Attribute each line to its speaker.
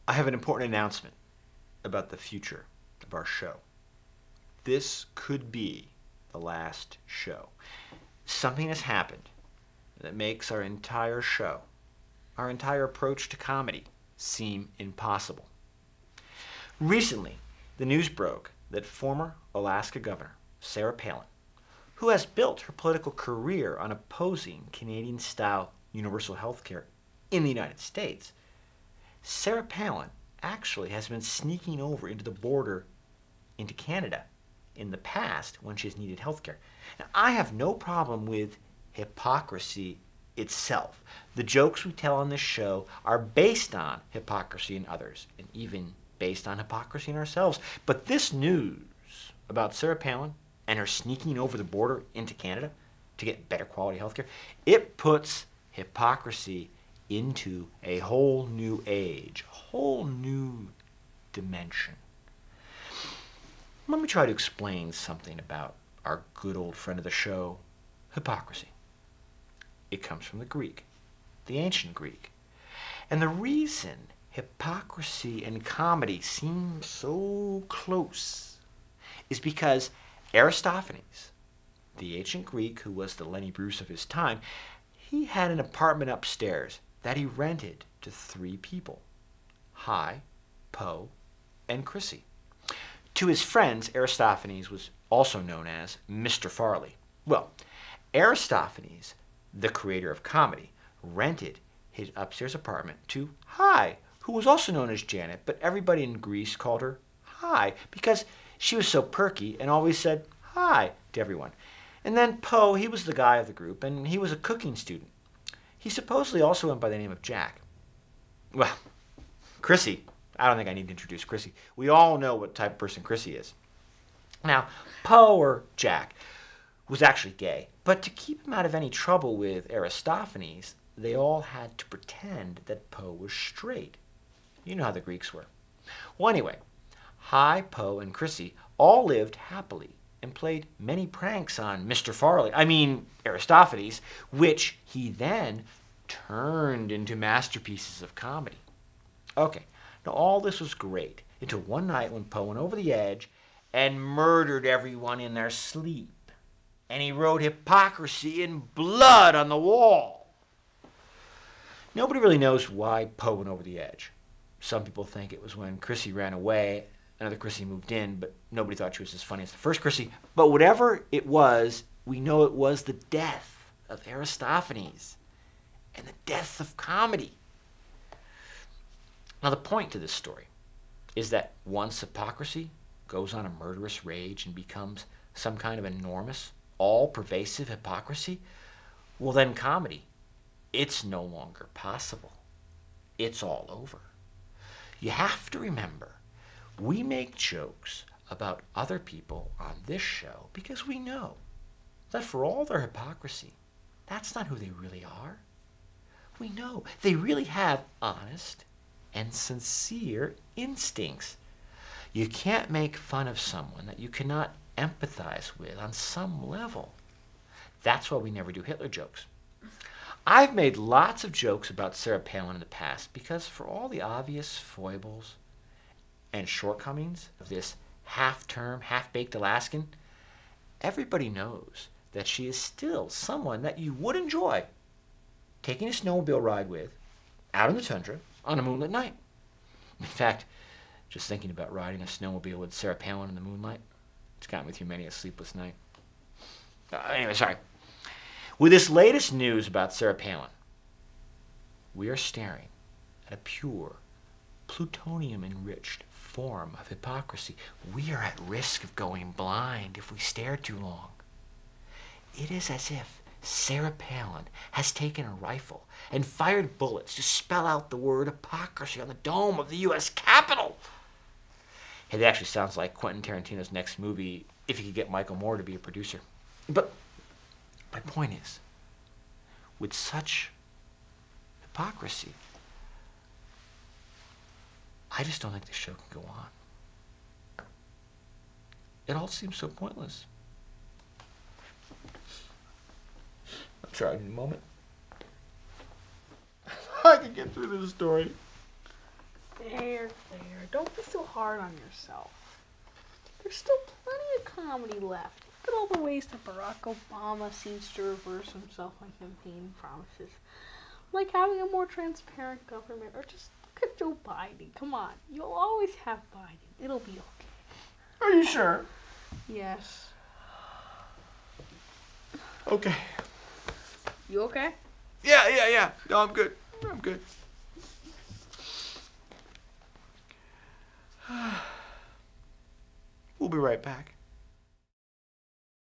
Speaker 1: I have an important announcement about the future of our show. This could be the last show. Something has happened that makes our entire show, our entire approach to comedy, seem impossible. Recently, the news broke that former Alaska Governor Sarah Palin, who has built her political career on opposing Canadian-style universal health care in the United States, Sarah Palin actually has been sneaking over into the border into Canada in the past when she's needed health care. Now, I have no problem with hypocrisy itself. The jokes we tell on this show are based on hypocrisy in others, and even based on hypocrisy in ourselves. But this news about Sarah Palin and her sneaking over the border into Canada to get better quality health care, it puts hypocrisy into a whole new age, a whole new dimension. Let me try to explain something about our good old friend of the show, hypocrisy. It comes from the Greek, the ancient Greek. And the reason hypocrisy and comedy seem so close is because Aristophanes, the ancient Greek who was the Lenny Bruce of his time, he had an apartment upstairs that he rented to 3 people, Hy, Po, and Chrissy. To his friends, Aristophanes was also known as Mr. Farley. Well, Aristophanes, the creator of comedy, rented his upstairs apartment to Hy, who was also known as Janet, but everybody in Greece called her Hy because she was so perky and always said hi to everyone. And then Po, he was the guy of the group, and he was a cooking student. He supposedly also went by the name of Jack. Well, Chrissy, I don't think I need to introduce Chrissy. We all know what type of person Chrissy is. Now, Po, or Jack, was actually gay, but to keep him out of any trouble with Aristophanes, they all had to pretend that Po was straight. You know how the Greeks were. Well, anyway, Hy, Po, and Chrissy all lived happily and played many pranks on Mr. Farley, Aristophanes, which he then turned into masterpieces of comedy. Okay, now all this was great until one night when Po went over the edge and murdered everyone in their sleep. And he wrote hypocrisy in blood on the wall. Nobody really knows why Po went over the edge. Some people think it was when Chrissy ran away, another Chrissy moved in, but nobody thought she was as funny as the first Chrissy. But whatever it was, we know it was the death of Aristophanes and the death of comedy. Now, the point to this story is that once hypocrisy goes on a murderous rage and becomes some kind of enormous, all-pervasive hypocrisy, well then comedy, it's no longer possible. It's all over. You have to remember, we make jokes about other people on this show because we know that for all their hypocrisy, that's not who they really are. We know they really have honest and sincere instincts. You can't make fun of someone that you cannot empathize with on some level. That's why we never do Hitler jokes. I've made lots of jokes about Sarah Palin in the past because for all the obvious foibles and shortcomings of this half-term, half-baked Alaskan, everybody knows that she is still someone that you would enjoy taking a snowmobile ride with out in the tundra on a moonlit night. In fact, just thinking about riding a snowmobile with Sarah Palin in the moonlight, it's gotten me through many a sleepless night. Anyway, sorry. With this latest news about Sarah Palin, we are staring at a pure, plutonium-enriched form of hypocrisy. We are at risk of going blind if we stare too long. It is as if Sarah Palin has taken a rifle and fired bullets to spell out the word hypocrisy on the dome of the U.S. Capitol. It actually sounds like Quentin Tarantino's next movie if he could get Michael Moore to be a producer. But my point is, with such hypocrisy, I just don't think the show can go on. It all seems so pointless. I'm sorry, I need a moment. get through this story.
Speaker 2: There. Don't be so hard on yourself. There's still plenty of comedy left. Look at all the ways that Barack Obama seems to reverse himself on campaign promises. Like having a more transparent government, or just look at Joe Biden. Come on, you'll always have Biden. It'll be okay.
Speaker 1: Are you sure?
Speaker 2: Yes.
Speaker 1: Okay.
Speaker 2: You okay?
Speaker 1: Yeah. No, I'm good. We'll be right back.